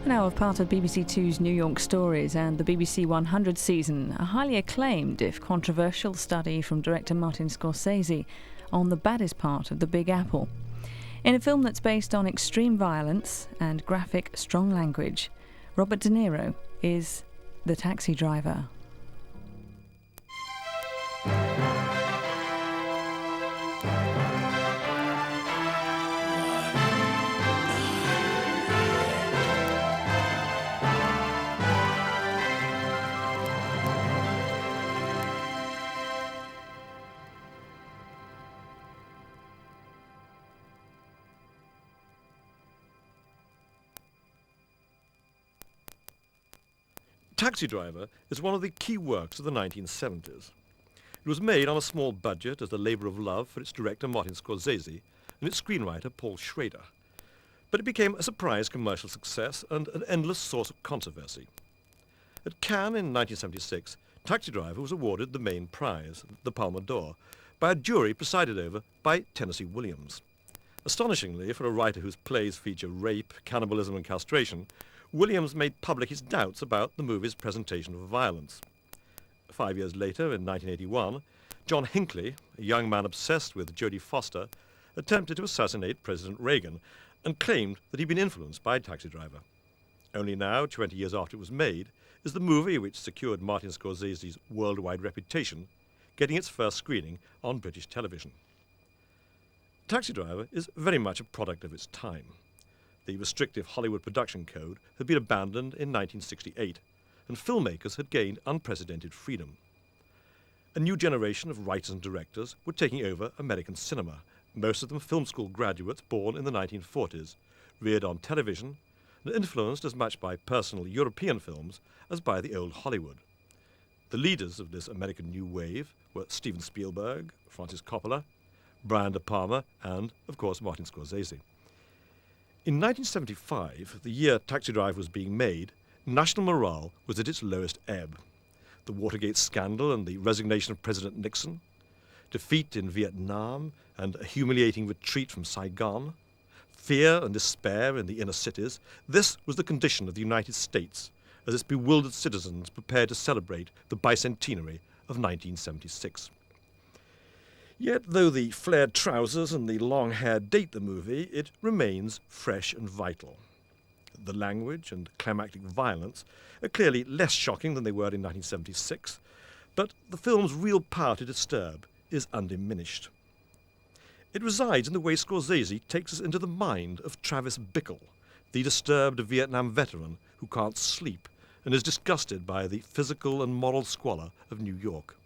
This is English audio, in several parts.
Now, of part of BBC Two's New York Stories and the BBC 100 season, a highly acclaimed, if controversial, study from director Martin Scorsese on the baddest part of the Big Apple. In a film that's based on extreme violence and graphic, strong language, Robert De Niro is the taxi driver. Taxi Driver is one of the key works of the 1970s. It was made on a small budget as a labour of love for its director Martin Scorsese and its screenwriter Paul Schrader. But it became a surprise commercial success and an endless source of controversy. At Cannes in 1976, Taxi Driver was awarded the main prize, the Palme d'Or, by a jury presided over by Tennessee Williams. Astonishingly, for a writer whose plays feature rape, cannibalism and castration, Williams made public his doubts about the movie's presentation of violence. 5 years later, in 1981, John Hinckley, a young man obsessed with Jodie Foster, attempted to assassinate President Reagan and claimed that he'd been influenced by Taxi Driver. Only now, 20 years after it was made, is the movie which secured Martin Scorsese's worldwide reputation getting its first screening on British television. Taxi Driver is very much a product of its time. The restrictive Hollywood production code had been abandoned in 1968, and filmmakers had gained unprecedented freedom. A new generation of writers and directors were taking over American cinema, most of them film school graduates born in the 1940s, reared on television, and influenced as much by personal European films as by the old Hollywood. The leaders of this American new wave were Steven Spielberg, Francis Coppola, Brian De Palma, and, of course, Martin Scorsese. In 1975, the year Taxi Driver was being made, national morale was at its lowest ebb. The Watergate scandal and the resignation of President Nixon, defeat in Vietnam and a humiliating retreat from Saigon, fear and despair in the inner cities, this was the condition of the United States as its bewildered citizens prepared to celebrate the bicentenary of 1976. Yet, though the flared trousers and the long hair date the movie, it remains fresh and vital. The language and climactic violence are clearly less shocking than they were in 1976, but the film's real power to disturb is undiminished. It resides in the way Scorsese takes us into the mind of Travis Bickle, the disturbed Vietnam veteran who can't sleep and is disgusted by the physical and moral squalor of New York.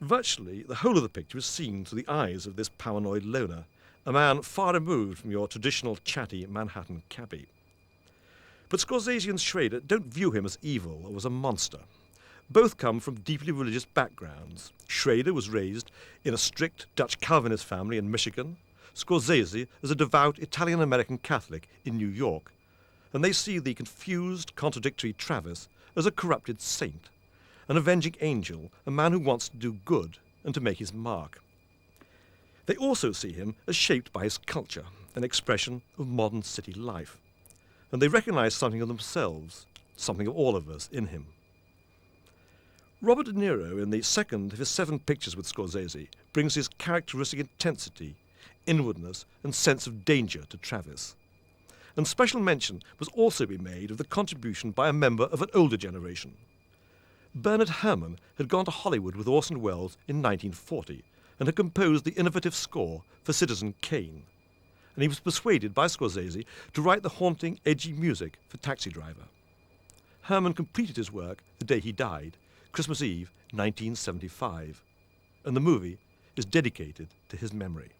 Virtually, the whole of the picture is seen through the eyes of this paranoid loner, a man far removed from your traditional chatty Manhattan cabbie. But Scorsese and Schrader don't view him as evil or as a monster. Both come from deeply religious backgrounds. Schrader was raised in a strict Dutch Calvinist family in Michigan, Scorsese as a devout Italian-American Catholic in New York, and they see the confused, contradictory Travis as a corrupted saint, an avenging angel, a man who wants to do good and to make his mark. They also see him as shaped by his culture, an expression of modern city life. And they recognize something of themselves, something of all of us in him. Robert De Niro, in the second of his 7 pictures with Scorsese, brings his characteristic intensity, inwardness, and sense of danger to Travis. And special mention must also be made of the contribution by a member of an older generation. Bernard Herrmann had gone to Hollywood with Orson Welles in 1940 and had composed the innovative score for Citizen Kane. And he was persuaded by Scorsese to write the haunting, edgy music for Taxi Driver. Herrmann completed his work the day he died, Christmas Eve, 1975, and the movie is dedicated to his memory.